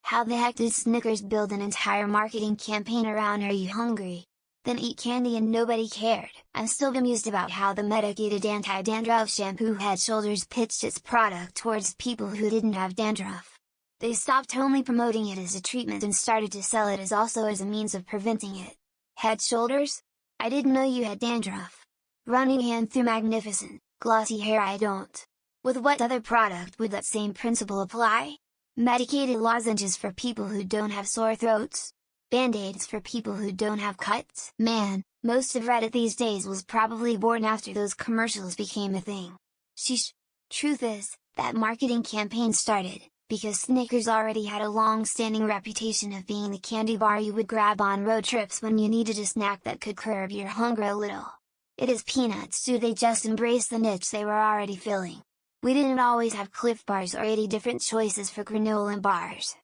How the heck did Snickers build an entire marketing campaign around "Are you hungry? Then eat candy" and nobody cared? I'm still bemused about how the medicated anti-dandruff shampoo Head Shoulders pitched its product towards people who didn't have dandruff. They stopped only promoting it as a treatment and started to sell it as also as a means of preventing it. Head Shoulders? I didn't know you had dandruff. Running hand through magnificent, glossy hair? I don't. With what other product would that same principle apply? Medicated lozenges for people who don't have sore throats? Band-aids for people who don't have cuts? Man, most of Reddit these days was probably born after those commercials became a thing. Sheesh. Truth is, that marketing campaign started because Snickers already had a long-standing reputation of being the candy bar you would grab on road trips when you needed a snack that could curb your hunger a little. It is peanuts. Do they just embrace the niche they were already filling? We didn't always have Cliff Bars or 80 different choices for granola bars.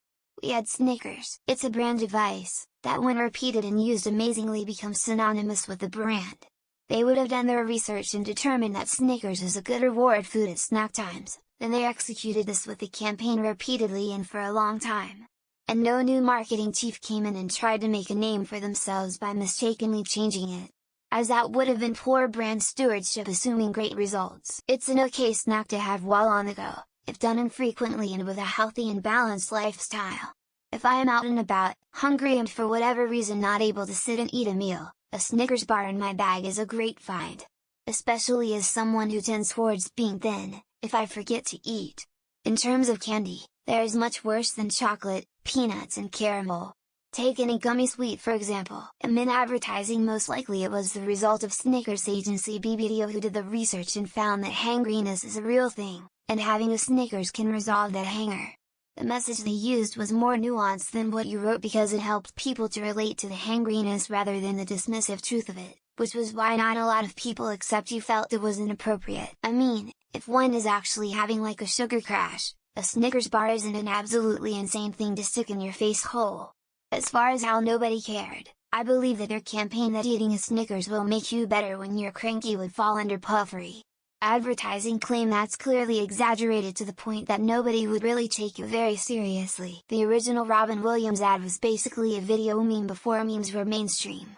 We had Snickers. It's a brand device, that when repeated and used amazingly becomes synonymous with the brand. They would have done their research and determined that Snickers is a good reward food at snack times, then they executed this with the campaign repeatedly and for a long time. And no new marketing chief came in and tried to make a name for themselves by mistakenly changing it. As that would have been poor brand stewardship assuming great results. It's an okay snack to have while on the go, if done infrequently and with a healthy and balanced lifestyle. If I am out and about, hungry and for whatever reason not able to sit and eat a meal, a Snickers bar in my bag is a great find. Especially as someone who tends towards being thin, if I forget to eat. In terms of candy, there is much worse than chocolate, peanuts and caramel. Take any gummy sweet for example. In advertising, most likely it was the result of Snickers agency BBDO who did the research and found that hangriness is a real thing, and having a Snickers can resolve that hanger. The message they used was more nuanced than what you wrote because it helped people to relate to the hangriness rather than the dismissive truth of it, which was why not a lot of people except you felt it was inappropriate. I mean, if one is actually having like a sugar crash, a Snickers bar isn't an absolutely insane thing to stick in your face hole. As far as how nobody cared, I believe that their campaign that eating a Snickers will make you better when you're cranky would fall under puffery. Advertising claim that's clearly exaggerated to the point that nobody would really take you very seriously. The original Robin Williams ad was basically a video meme before memes were mainstream.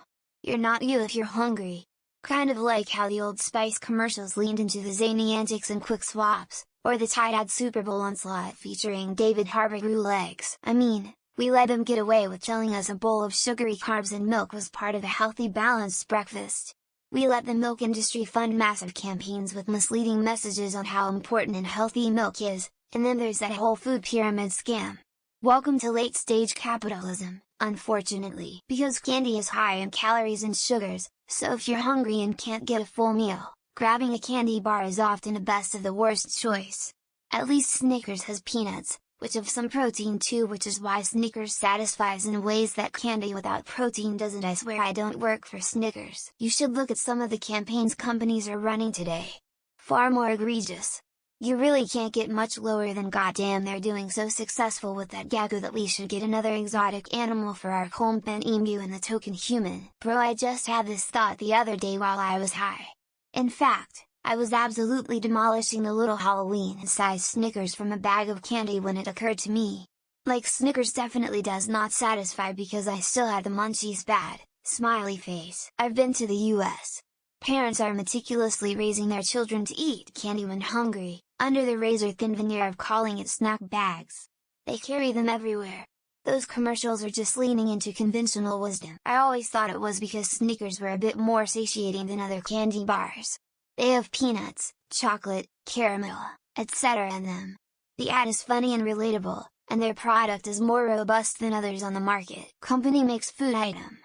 You're not you if you're hungry. Kind of like how the Old Spice commercials leaned into the zany antics and quick swaps, or the Tide Super Bowl onslaught featuring David Harbour grew legs. I mean, we let them get away with telling us a bowl of sugary carbs and milk was part of a healthy balanced breakfast. We let the milk industry fund massive campaigns with misleading messages on how important and healthy milk is, and then there's that whole food pyramid scam. Welcome to late-stage capitalism, unfortunately. Because candy is high in calories and sugars, so if you're hungry and can't get a full meal, grabbing a candy bar is often a best of the worst choice. At least Snickers has peanuts, which have some protein too, which is why Snickers satisfies in ways that candy without protein doesn't. I swear I don't work for Snickers. You should look at some of the campaigns companies are running today. Far more egregious. You really can't get much lower than goddamn they're doing so successful with that gaggle that we should get another exotic animal for our home-pen emu and the token human. Bro, I just had this thought the other day while I was high. In fact, I was absolutely demolishing the little Halloween-sized Snickers from a bag of candy when it occurred to me. Like Snickers definitely does not satisfy because I still had the munchies bad, smiley face. I've been to the US. Parents are meticulously raising their children to eat candy when hungry, under the razor-thin veneer of calling it snack bags. They carry them everywhere. Those commercials are just leaning into conventional wisdom. I always thought it was because Snickers were a bit more satiating than other candy bars. They have peanuts, chocolate, caramel, etc. in them. The ad is funny and relatable, and their product is more robust than others on the market. Company makes food item.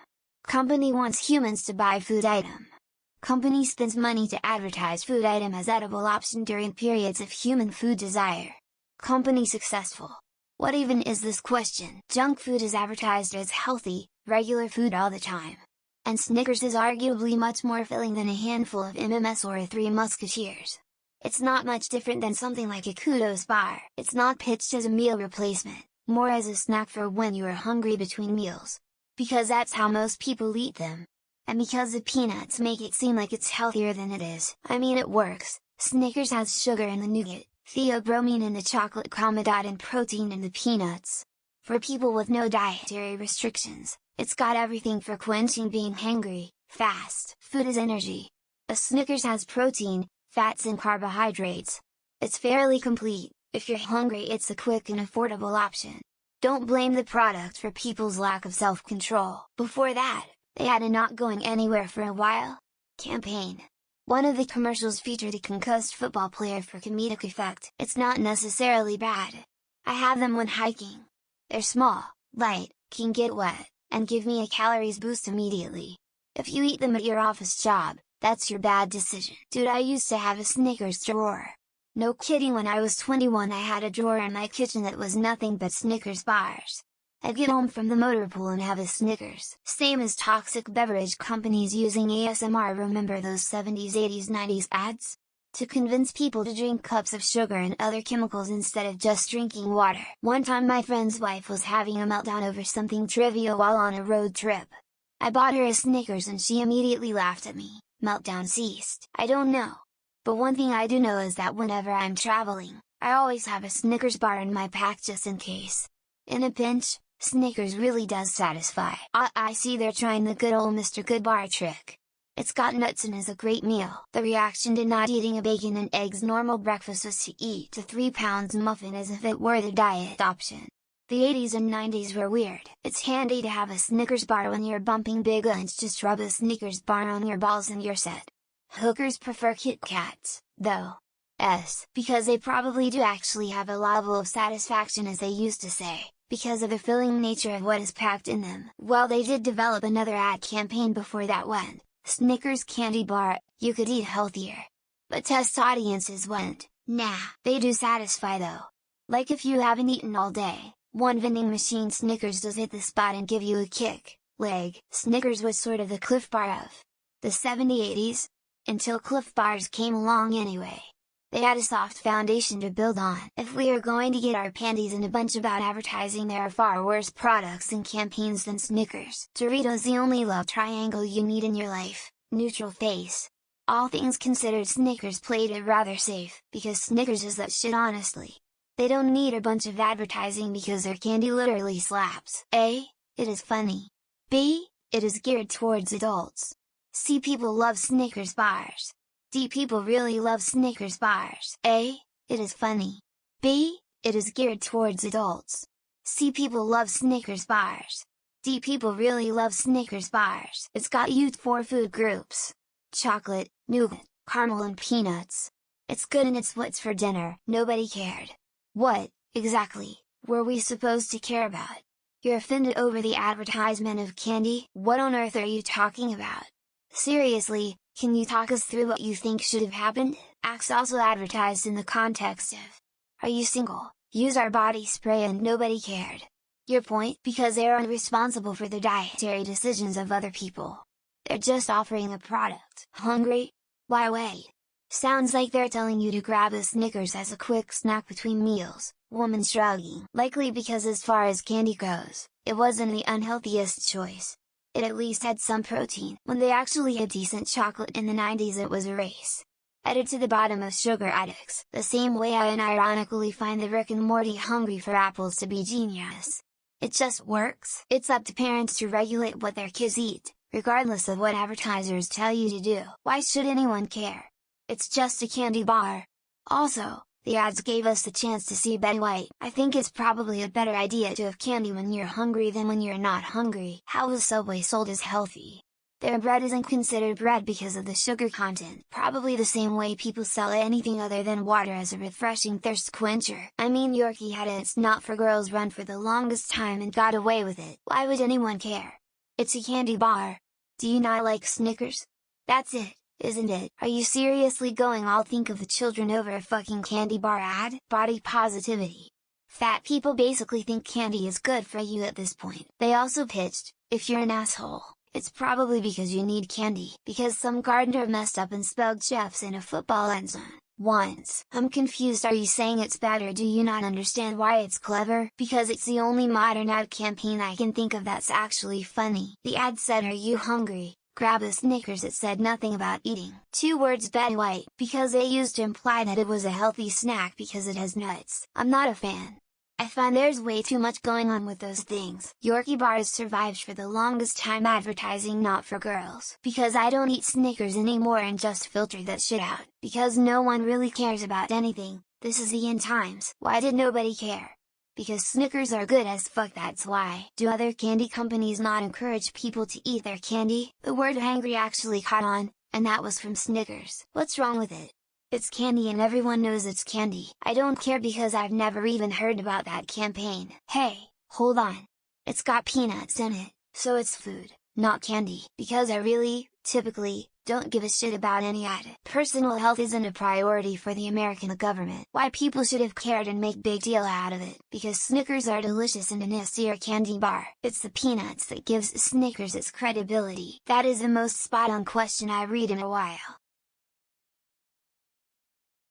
Company wants humans to buy food item. Company spends money to advertise food item as edible option during periods of human food desire. Company successful. What even is this question? Junk food is advertised as healthy, regular food all the time. And Snickers is arguably much more filling than a handful of MMS or a Three Musketeers. It's not much different than something like a Kudos bar. It's not pitched as a meal replacement, more as a snack for when you are hungry between meals. Because that's how most people eat them. And because the peanuts make it seem like it's healthier than it is. I mean, it works. Snickers has sugar in the nougat, theobromine in the chocolate comedot and protein in the peanuts. For people with no dietary restrictions, it's got everything for quenching being hangry. Fast food is energy. A Snickers has protein, fats and carbohydrates. It's fairly complete. If you're hungry, it's a quick and affordable option. Don't blame the product for people's lack of self-control. Before that, they had a not going anywhere for a while campaign. One of the commercials featured a concussed football player for comedic effect. It's not necessarily bad. I have them when hiking. They're small, light, can get wet, and give me a calories boost immediately. If you eat them at your office job, that's your bad decision. Dude, I used to have a Snickers drawer. No kidding, when I was 21 I had a drawer in my kitchen that was nothing but Snickers bars. I'd get home from the motor pool and have a Snickers. Same as toxic beverage companies using ASMR. Remember those 70s, 80s, 90s ads? To convince people to drink cups of sugar and other chemicals instead of just drinking water. One time my friend's wife was having a meltdown over something trivial while on a road trip. I bought her a Snickers and she immediately laughed at me. Meltdown ceased. I don't know. But one thing I do know is that whenever I'm traveling, I always have a Snickers bar in my pack just in case. In a pinch, Snickers really does satisfy. I see they're trying the good old Mr. Good bar trick. It's got nuts and is a great meal. The reaction to not eating a bacon and eggs normal breakfast was to eat a 3-pound muffin as if it were the diet option. The 80s and 90s were weird. It's handy to have a Snickers bar when you're bumping big lunch. Just rub a Snickers bar on your balls and you're set. Hookers prefer Kit Kats, though. Because they probably do actually have a level of satisfaction, as they used to say, because of the filling nature of what is packed in them. Well, they did develop another ad campaign before that one. Snickers candy bar, you could eat healthier. But test audiences went, nah, they do satisfy though. Like if you haven't eaten all day, one vending machine Snickers does hit the spot and give you a kick. Snickers was sort of the Cliff Bar of the 70s, 80s, until Cliff Bars came along anyway. They had a soft foundation to build on. If we are going to get our panties in a bunch about advertising, there are far worse products and campaigns than Snickers. Doritos, the only love triangle you need in your life. Neutral face. All things considered, Snickers played it rather safe, because Snickers is that shit honestly. They don't need a bunch of advertising because their candy literally slaps. A. It is funny. B. It is geared towards adults. C. People love Snickers bars. D. People really love Snickers bars. A. It is funny. B. It is geared towards adults. C. People love Snickers bars. D. People really love Snickers bars. It's got used 4 food groups. Chocolate, nougat, caramel and peanuts. It's good and it's what's for dinner. Nobody cared. What, exactly, were we supposed to care about? You're offended over the advertisement of candy? What on earth are you talking about? Seriously, can you talk us through what you think should have happened? Axe also advertised in the context of, are you single? Use our body spray and nobody cared. Your point? Because they aren't responsible for the dietary decisions of other people. They're just offering a product. Hungry? Why wait? Sounds like they're telling you to grab a Snickers as a quick snack between meals. Woman shrugging. Likely because as far as candy goes, it wasn't the unhealthiest choice. It at least had some protein. When they actually had decent chocolate in the 90s, it was a race. Headed to the bottom of sugar addicts, the same way I unironically find the Rick and Morty hungry for apples to be genius. It just works. It's up to parents to regulate what their kids eat, regardless of what advertisers tell you to do. Why should anyone care? It's just a candy bar. Also, the ads gave us the chance to see Betty White. I think it's probably a better idea to have candy when you're hungry than when you're not hungry. How is Subway sold as healthy? Their bread isn't considered bread because of the sugar content. Probably the same way people sell anything other than water as a refreshing thirst quencher. I mean, Yorkie had a It's Not For Girls run for the longest time and got away with it. Why would anyone care? It's a candy bar. Do you not like Snickers? That's it, isn't it? Are you seriously going all think of the children over a fucking candy bar ad? Body positivity. Fat people basically think candy is good for you at this point. They also pitched, if you're an asshole, it's probably because you need candy. Because some gardener messed up and spelled chefs in a football end zone once. I'm confused. Are you saying it's bad, or do you not understand why it's clever? Because it's the only modern ad campaign I can think of that's actually funny. The ad said, are you hungry? Grab a Snickers. It said nothing about eating. 2 words, Betty White, because they used to imply that it was a healthy snack because it has nuts. I'm not a fan. I find there's way too much going on with those things. Yorkie bars survived for the longest time advertising not for girls. Because I don't eat Snickers anymore and just filter that shit out. Because no one really cares about anything, this is the end times. Why did nobody care? Because Snickers are good as fuck, that's why. Do other candy companies not encourage people to eat their candy? The word hangry actually caught on, and that was from Snickers. What's wrong with it? It's candy and everyone knows it's candy. I don't care because I've never even heard about that campaign. Hey, hold on. It's got peanuts in it, so it's food, not candy. Because I really, typically, don't give a shit about any item. Personal health isn't a priority for the American government. Why people should have cared and make big deal out of it? Because Snickers are delicious and an S-tier candy bar. It's the peanuts that gives Snickers its credibility. That is the most spot-on question I read in a while.